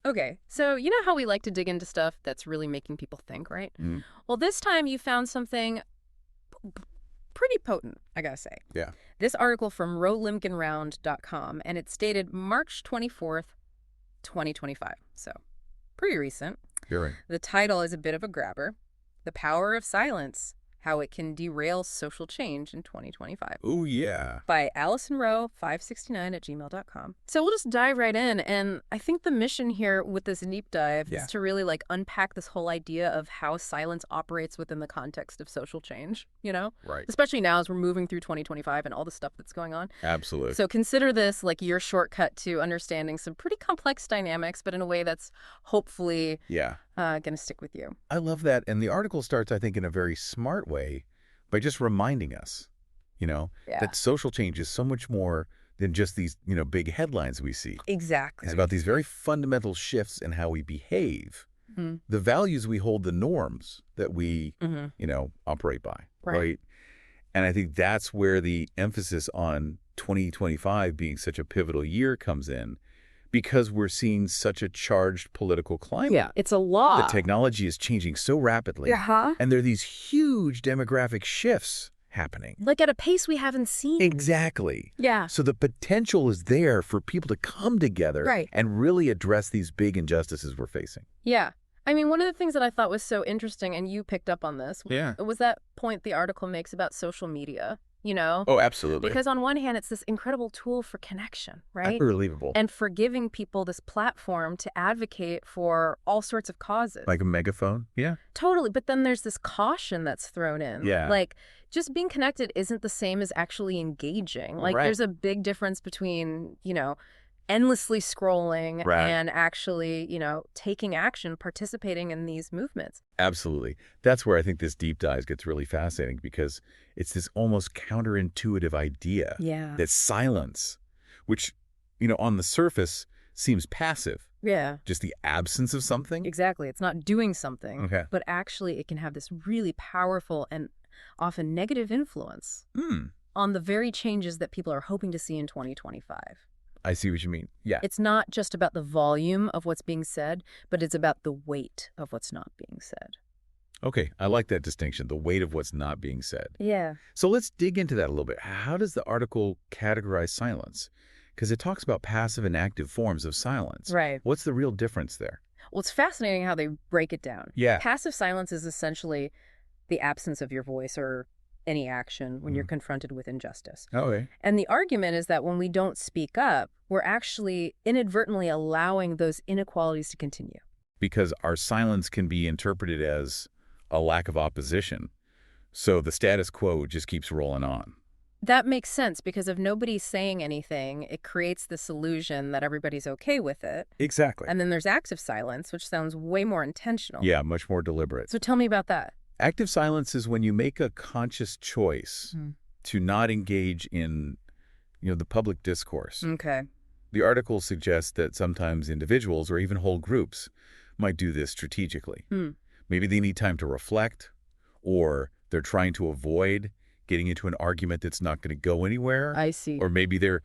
Okay, so you know how we like to dig into stuff that's really making people think, right? Mm. Well, this time you found something pretty potent, I gotta say. Yeah. This article from rowlimkinround.com, and it's dated March 24th, 2025. So, pretty recent. You're right. The title is a bit of a grabber. The Power of Silence, How It Can Derail Social Change in 2025. Oh, yeah. By AllisonRowe569@gmail.com. So we'll just dive right in. And I think the mission here with this deep dive is to really unpack this whole idea of how silence operates within the context of social change, you know? Right. Especially now as we're moving through 2025 and all the stuff that's going on. Absolutely. So consider this like your shortcut to understanding some pretty complex dynamics, but in a way that's hopefully going to stick with you. I love that. And the article starts, I think, in a very smart way by just reminding us, that social change is so much more than just these, big headlines we see. Exactly. It's about these very fundamental shifts in how we behave, the values we hold, the norms that we, operate by, right? And I think that's where the emphasis on 2025 being such a pivotal year comes in, because we're seeing such a charged political climate. Yeah, it's a lot. The technology is changing so rapidly. And there are these huge demographic shifts happening. Like at a pace we haven't seen. Exactly. Yeah. So the potential is there for people to come together and really address these big injustices we're facing. Yeah. I mean, one of the things that I thought was so interesting, and you picked up on this, was that point the article makes about social media. Oh, absolutely. Because on one hand, it's this incredible tool for connection, right? Unbelievable. And for giving people this platform to advocate for all sorts of causes. Like a megaphone? Yeah. Totally. But then there's this caution that's thrown in. Yeah. Like, just being connected isn't the same as actually engaging. Like, there's a big difference between, endlessly scrolling and actually, taking action, participating in these movements. Absolutely. That's where I think this deep dive gets really fascinating, because it's this almost counterintuitive idea that silence, which, on the surface seems passive. Yeah. Just the absence of something. Exactly. It's not doing something, but actually it can have this really powerful and often negative influence on the very changes that people are hoping to see in 2025. I see what you mean. Yeah. It's not just about the volume of what's being said, but it's about the weight of what's not being said. Okay, I like that distinction, the weight of what's not being said. Yeah. So let's dig into that a little bit. How does the article categorize silence? Because it talks about passive and active forms of silence. Right. What's the real difference there? Well, it's fascinating how they break it down. Yeah. Passive silence is essentially the absence of your voice or any action when you're confronted with injustice. Okay. And the argument is that when we don't speak up, we're actually inadvertently allowing those inequalities to continue. Because our silence can be interpreted as a lack of opposition. So the status quo just keeps rolling on. That makes sense, because if nobody's saying anything, it creates this illusion that everybody's okay with it. Exactly. And then there's active silence, which sounds way more intentional. Yeah, much more deliberate. So tell me about that. Active silence is when you make a conscious choice to not engage in, the public discourse. Okay. The article suggests that sometimes individuals or even whole groups might do this strategically. Maybe they need time to reflect, or they're trying to avoid getting into an argument that's not going to go anywhere. I see. Or maybe they're,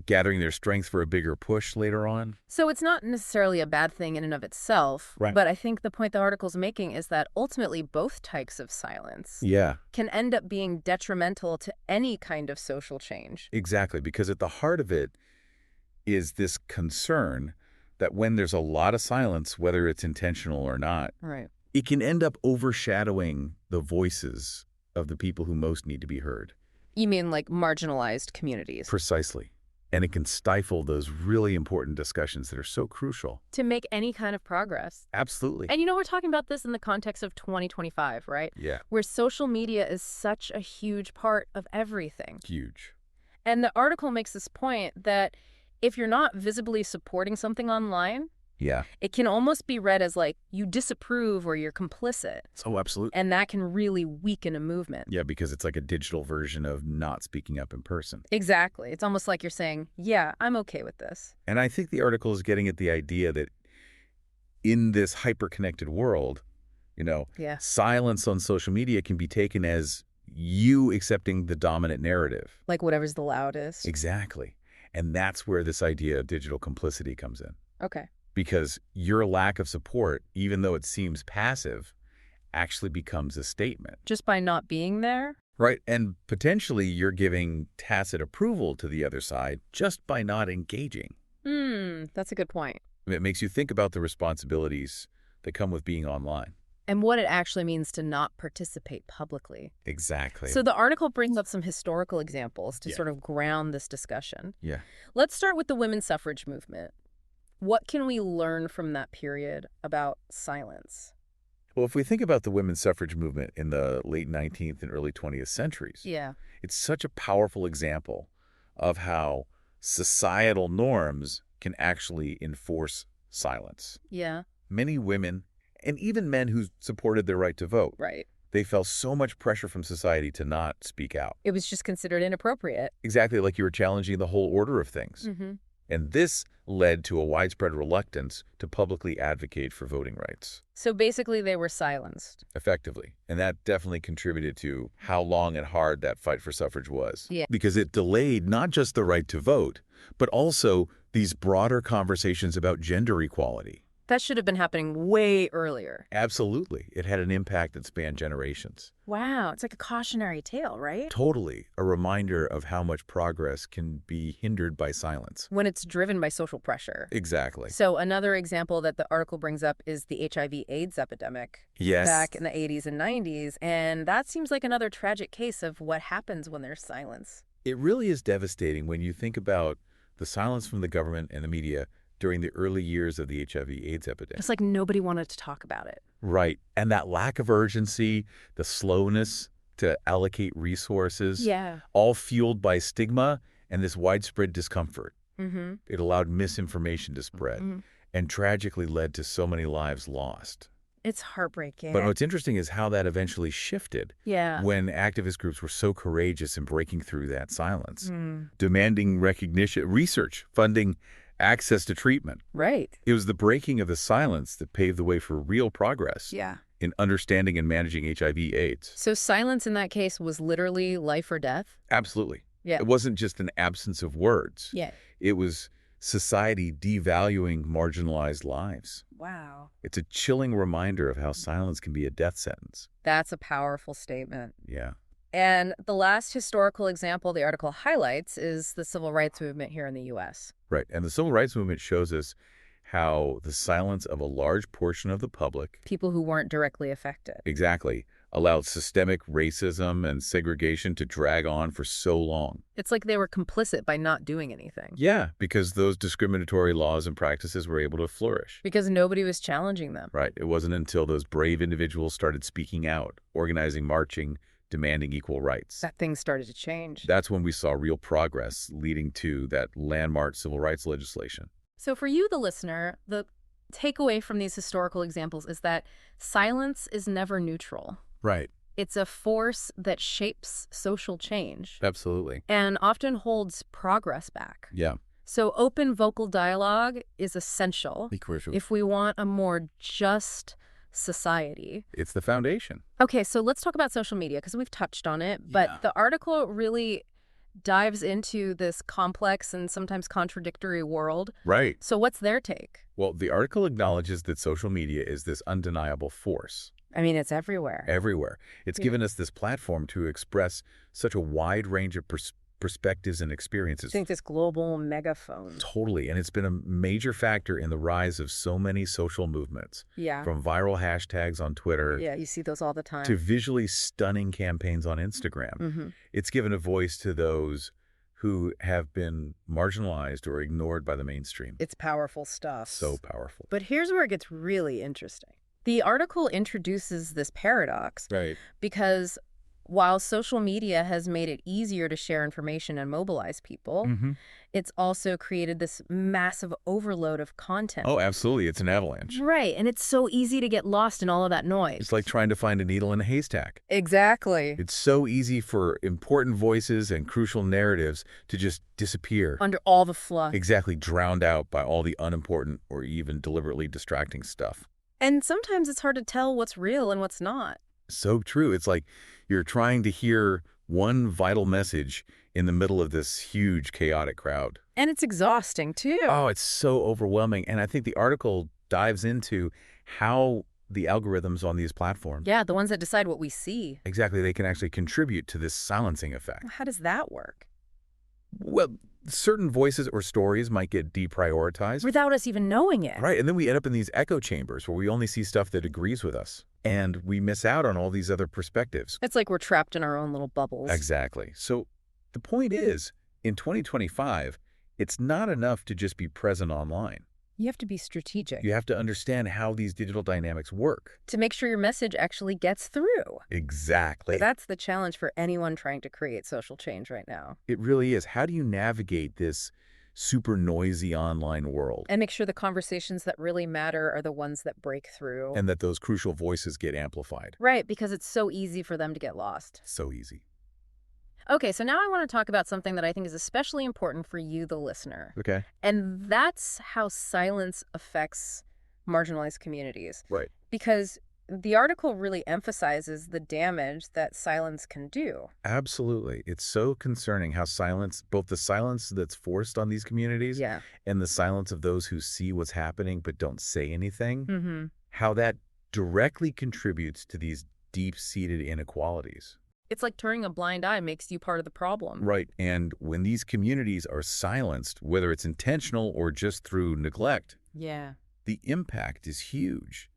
gathering their strength for a bigger push later on. So it's not necessarily a bad thing in and of itself, but I think the point the article's making is that ultimately both types of silence can end up being detrimental to any kind of social change. Exactly, because at the heart of it is this concern that when there's a lot of silence, whether it's intentional or not, it can end up overshadowing the voices of the people who most need to be heard. You mean like marginalized communities? Precisely. And it can stifle those really important discussions that are so crucial to make any kind of progress. Absolutely. And we're talking about this in the context of 2025, right? Yeah. Where social media is such a huge part of everything. Huge. And the article makes this point that if you're not visibly supporting something online, it can almost be read as like you disapprove or you're complicit. Oh, absolutely. And that can really weaken a movement. Yeah, because it's like a digital version of not speaking up in person. Exactly. It's almost like you're saying, yeah, I'm okay with this. And I think the article is getting at the idea that in this hyper-connected world, silence on social media can be taken as you accepting the dominant narrative. Like whatever's the loudest. Exactly. And that's where this idea of digital complicity comes in. Okay. because your lack of support, even though it seems passive, actually becomes a statement. Just by not being there? Right, and potentially you're giving tacit approval to the other side just by not engaging. That's a good point. It makes you think about the responsibilities that come with being online. And what it actually means to not participate publicly. Exactly. So the article brings up some historical examples to sort of ground this discussion. Yeah. Let's start with the women's suffrage movement. What can we learn from that period about silence? Well, if we think about the women's suffrage movement in the late 19th and early 20th centuries, it's such a powerful example of how societal norms can actually enforce silence. Yeah. Many women, and even men who supported their right to vote, they felt so much pressure from society to not speak out. It was just considered inappropriate. Exactly, like you were challenging the whole order of things. And this led to a widespread reluctance to publicly advocate for voting rights. So basically they were silenced. Effectively. And that definitely contributed to how long and hard that fight for suffrage was. Yeah. Because it delayed not just the right to vote, but also these broader conversations about gender equality. That should have been happening way earlier. Absolutely. It had an impact that spanned generations. Wow. It's like a cautionary tale, right? Totally. A reminder of how much progress can be hindered by silence. When it's driven by social pressure. Exactly. So another example that the article brings up is the HIV/AIDS epidemic. Yes. Back in the 80s and 90s. And that seems like another tragic case of what happens when there's silence. It really is devastating when you think about the silence from the government and the media during the early years of the HIV/AIDS epidemic. It's like nobody wanted to talk about it. Right. And that lack of urgency, the slowness to allocate resources, all fueled by stigma and this widespread discomfort. It allowed misinformation to spread and tragically led to so many lives lost. It's heartbreaking. But what's interesting is how that eventually shifted when activist groups were so courageous in breaking through that silence, demanding recognition, research, funding, access to treatment. Right. It was the breaking of the silence that paved the way for real progress in understanding and managing HIV/AIDS. So silence in that case was literally life or death? Absolutely. Yeah. It wasn't just an absence of words. Yeah. It was society devaluing marginalized lives. Wow. It's a chilling reminder of how silence can be a death sentence. That's a powerful statement. Yeah. And the last historical example the article highlights is the civil rights movement here in the U.S. Right. And the civil rights movement shows us how the silence of a large portion of the public, people who weren't directly affected, allowed systemic racism and segregation to drag on for so long. It's like they were complicit by not doing anything. Yeah, because those discriminatory laws and practices were able to flourish. Because nobody was challenging them. Right. It wasn't until those brave individuals started speaking out, organizing, marching, demanding equal rights, that things started to change. That's when we saw real progress leading to that landmark civil rights legislation. So for you, the listener, the takeaway from these historical examples is that silence is never neutral. Right. It's a force that shapes social change. Absolutely. And often holds progress back. Yeah. So open vocal dialogue is essential if we want a more just society. It's the foundation. Okay, so let's talk about social media because we've touched on it, but the article really dives into this complex and sometimes contradictory world. Right. So what's their take? Well, the article acknowledges that social media is this undeniable force. I mean, it's everywhere. Everywhere. It's given us this platform to express such a wide range of perspectives and experiences. I think this global megaphone. Totally. And it's been a major factor in the rise of so many social movements. Yeah. From viral hashtags on Twitter. Yeah, you see those all the time. To visually stunning campaigns on Instagram. It's given a voice to those who have been marginalized or ignored by the mainstream. It's powerful stuff. So powerful. But here's where it gets really interesting. The article introduces this paradox. Right. Because while social media has made it easier to share information and mobilize people, it's also created this massive overload of content. Oh, absolutely. It's an avalanche. Right. And it's so easy to get lost in all of that noise. It's like trying to find a needle in a haystack. Exactly. It's so easy for important voices and crucial narratives to just disappear. Under all the fluff. Exactly. Drowned out by all the unimportant or even deliberately distracting stuff. And sometimes it's hard to tell what's real and what's not. So true. It's like you're trying to hear one vital message in the middle of this huge chaotic crowd. And it's exhausting, too. Oh, it's so overwhelming. And I think the article dives into how the algorithms on these platforms. Yeah, the ones that decide what we see. Exactly. They can actually contribute to this silencing effect. How does that work? Well, certain voices or stories might get deprioritized. Without us even knowing it. Right. And then we end up in these echo chambers where we only see stuff that agrees with us. And we miss out on all these other perspectives. It's like we're trapped in our own little bubbles. Exactly. So the point is, in 2025, it's not enough to just be present online. You have to be strategic. You have to understand how these digital dynamics work. To make sure your message actually gets through. Exactly. That's the challenge for anyone trying to create social change right now. It really is. How do you navigate this super noisy online world? And make sure the conversations that really matter are the ones that break through. And that those crucial voices get amplified. Right, because it's so easy for them to get lost. So easy. Okay, so now I want to talk about something that I think is especially important for you, the listener. Okay. And that's how silence affects marginalized communities. Right. Because the article really emphasizes the damage that silence can do. Absolutely. It's so concerning how silence, both the silence that's forced on these communities and the silence of those who see what's happening but don't say anything, how that directly contributes to these deep-seated inequalities. It's like turning a blind eye makes you part of the problem. Right. And when these communities are silenced, whether it's intentional or just through neglect, the impact is huge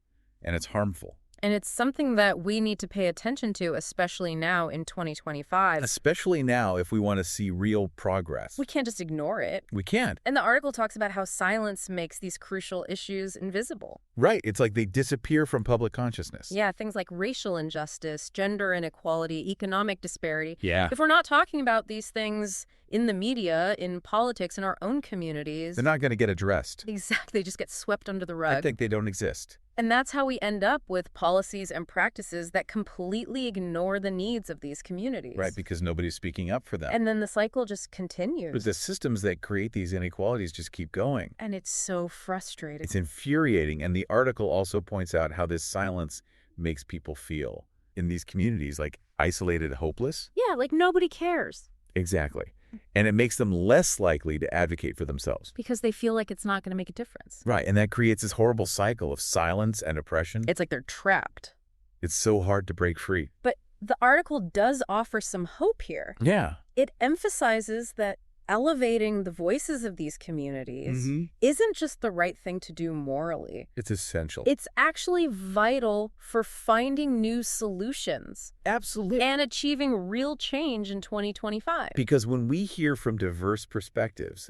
and it's harmful. And it's something that we need to pay attention to, especially now in 2025. Especially now if we want to see real progress. We can't just ignore it. We can't. And the article talks about how silence makes these crucial issues invisible. Right. It's like they disappear from public consciousness. Yeah, things like racial injustice, gender inequality, economic disparity. Yeah. If we're not talking about these things in the media, in politics, in our own communities, they're not going to get addressed. Exactly. They just get swept under the rug. I think they don't exist. And that's how we end up with policies and practices that completely ignore the needs of these communities. Right, because nobody's speaking up for them. And then the cycle just continues. But the systems that create these inequalities just keep going. And it's so frustrating. It's infuriating. And the article also points out how this silence makes people feel in these communities, like isolated, hopeless. Yeah, like nobody cares. Exactly. And it makes them less likely to advocate for themselves. Because they feel like it's not going to make a difference. Right. And that creates this horrible cycle of silence and oppression. It's like they're trapped. It's so hard to break free. But the article does offer some hope here. Yeah. It emphasizes that elevating the voices of these communities isn't just the right thing to do morally. It's essential. It's actually vital for finding new solutions. Absolutely. And achieving real change in 2025. Because when we hear from diverse perspectives,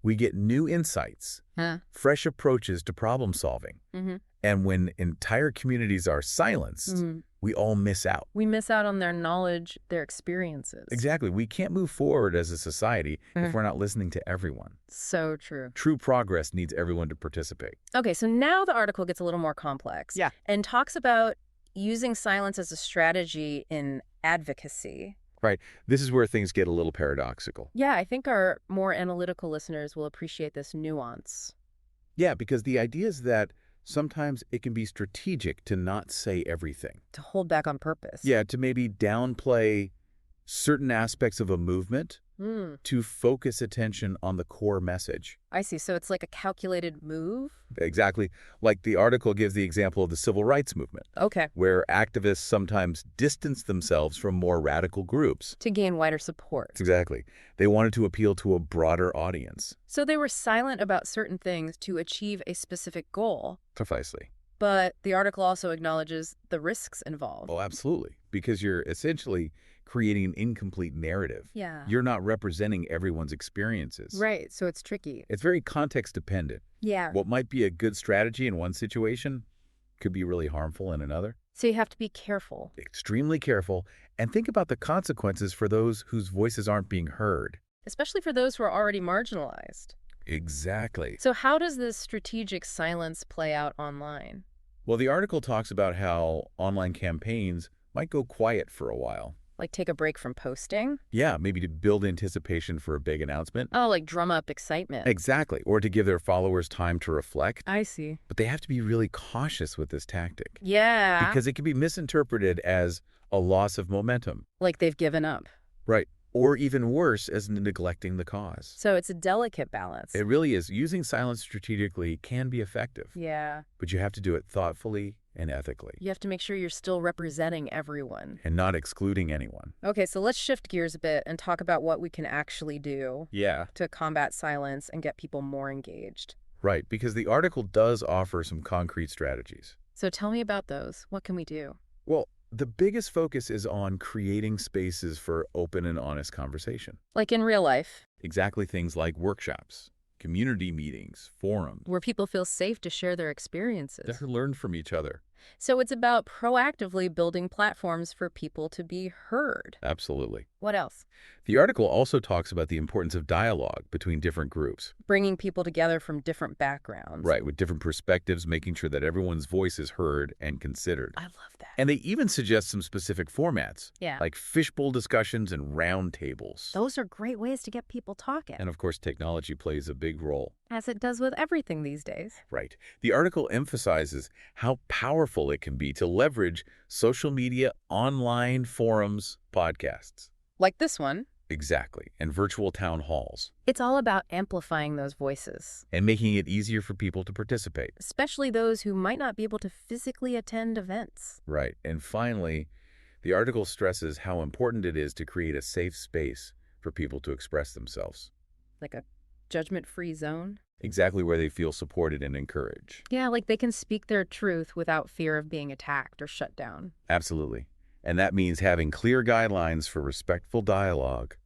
we get new insights, fresh approaches to problem solving. And when entire communities are silenced, we all miss out. We miss out on their knowledge, their experiences. Exactly. We can't move forward as a society if we're not listening to everyone. So true. True progress needs everyone to participate. Okay, so now the article gets a little more complex. Yeah. And talks about using silence as a strategy in advocacy. Right. This is where things get a little paradoxical. Yeah, I think our more analytical listeners will appreciate this nuance. Yeah, because the idea is that sometimes it can be strategic to not say everything. To hold back on purpose. Yeah, to maybe downplay certain aspects of a movement to focus attention on the core message. I see. So it's like a calculated move? Exactly. Like the article gives the example of the civil rights movement. Okay. Where activists sometimes distance themselves from more radical groups. To gain wider support. Exactly. They wanted to appeal to a broader audience. So they were silent about certain things to achieve a specific goal. Precisely. But the article also acknowledges the risks involved. Oh, absolutely. Because you're essentially creating an incomplete narrative. Yeah. You're not representing everyone's experiences. Right. So it's tricky. It's very context dependent. Yeah. What might be a good strategy in one situation could be really harmful in another. So you have to be careful. Extremely careful. And think about the consequences for those whose voices aren't being heard. Especially for those who are already marginalized. Exactly. So how does this strategic silence play out online? Well, the article talks about how online campaigns might go quiet for a while. Like take a break from posting? Yeah, maybe to build anticipation for a big announcement. Oh, like drum up excitement. Exactly. Or to give their followers time to reflect. I see. But they have to be really cautious with this tactic. Yeah. Because it can be misinterpreted as a loss of momentum. Like they've given up. Right. or even worse, as neglecting the cause. So it's a delicate balance. It really is. Using silence strategically can be effective. Yeah. But you have to do it thoughtfully and ethically. You have to make sure you're still representing everyone. And not excluding anyone. Okay, so let's shift gears a bit and talk about what we can actually do to combat silence and get people more engaged. Right, because the article does offer some concrete strategies. So tell me about those. What can we do? Well, the biggest focus is on creating spaces for open and honest conversation. Like in real life. Exactly, things like workshops, community meetings, forums. Where people feel safe to share their experiences. To learn from each other. So it's about proactively building platforms for people to be heard. Absolutely. What else? The article also talks about the importance of dialogue between different groups. Bringing people together from different backgrounds. Right, with different perspectives, making sure that everyone's voice is heard and considered. I love that. And they even suggest some specific formats. Yeah. Like fishbowl discussions and round tables. Those are great ways to get people talking. And of course, technology plays a big role. As it does with everything these days. Right. The article emphasizes how powerful it can be to leverage social media, online forums, podcasts. Like this one. Exactly. And virtual town halls. It's all about amplifying those voices. And making it easier for people to participate. Especially those who might not be able to physically attend events. Right. And finally, the article stresses how important it is to create a safe space for people to express themselves. Like a judgment-free zone? Exactly, where they feel supported and encouraged. Yeah, like they can speak their truth without fear of being attacked or shut down. Absolutely. And that means having clear guidelines for respectful dialogue,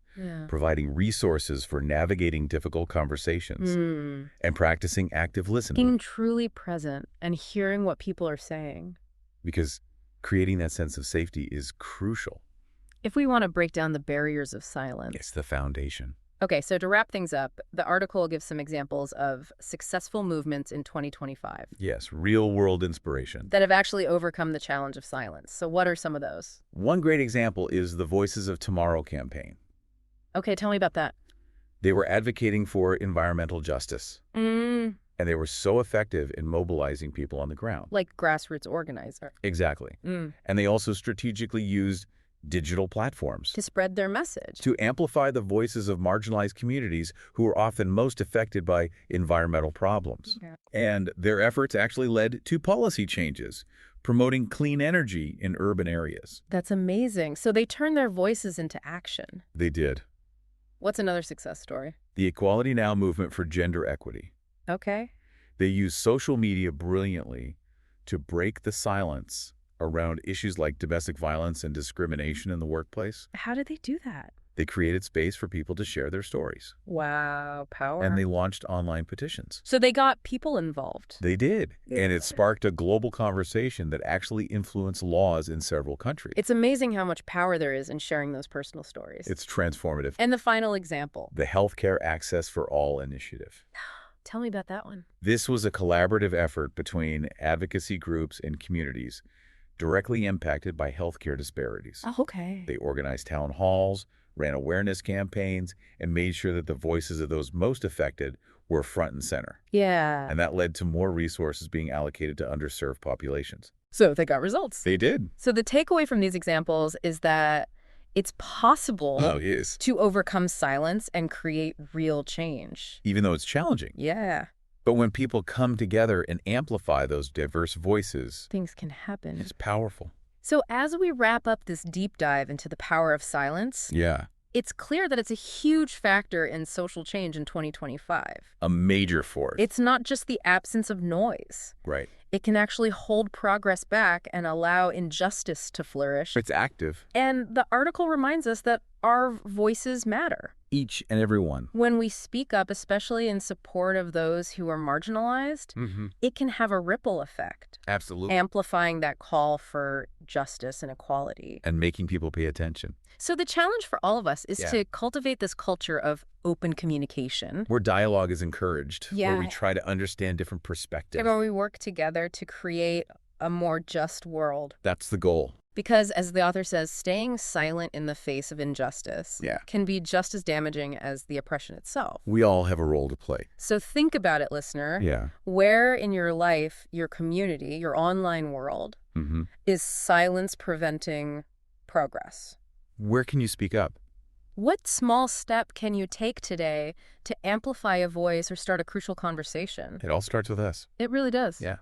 providing resources for navigating difficult conversations, and practicing active listening. Being truly present and hearing what people are saying. Because creating that sense of safety is crucial. If we want to break down the barriers of silence. It's the foundation. Okay, so to wrap things up, the article gives some examples of successful movements in 2025. Yes, real-world inspiration. That have actually overcome the challenge of silence. So what are some of those? One great example is the Voices of Tomorrow campaign. Okay, tell me about that. They were advocating for environmental justice. And they were so effective in mobilizing people on the ground. Like grassroots organizer. Exactly. And they also strategically used digital platforms to spread their message, to amplify the voices of marginalized communities who are often most affected by environmental problems. And their efforts actually led to policy changes, promoting clean energy in urban areas. That's amazing. So they turned their voices into action. They did. What's another success story? The Equality Now movement for gender equity. Okay. They used social media brilliantly to break the silence around issues like domestic violence and discrimination in the workplace. How did they do that? They created space for people to share their stories. Wow, power. And they launched online petitions. So they got people involved. They did. And it sparked a global conversation that actually influenced laws in several countries. It's amazing how much power there is in sharing those personal stories. It's transformative. And the final example. The Healthcare Access for All initiative. Tell me about that one. This was a collaborative effort between advocacy groups and communities directly impacted by healthcare disparities. Oh, okay. They organized town halls, ran awareness campaigns, and made sure that the voices of those most affected were front and center. Yeah. And that led to more resources being allocated to underserved populations. So they got results. They did. So the takeaway from these examples is that it's possible to overcome silence and create real change. Even though it's challenging. Yeah. But when people come together and amplify those diverse voices, things can happen. It's powerful. So as we wrap up this deep dive into the power of silence, it's clear that it's a huge factor in social change in 2025. A major force. It's not just the absence of noise. Right. It can actually hold progress back and allow injustice to flourish. It's active. And the article reminds us that our voices matter. Each and every one. When we speak up, especially in support of those who are marginalized, it can have a ripple effect. Absolutely. Amplifying that call for justice and equality. And making people pay attention. So the challenge for all of us is to cultivate this culture of open communication. Where dialogue is encouraged. Where we try to understand different perspectives. Where we work together to create a more just world. That's the goal. Because, as the author says, staying silent in the face of injustice can be just as damaging as the oppression itself. We all have a role to play. So think about it, listener. Where in your life, your community, your online world, is silence preventing progress? Where can you speak up? What small step can you take today to amplify a voice or start a crucial conversation? It all starts with us. It really does. Yeah.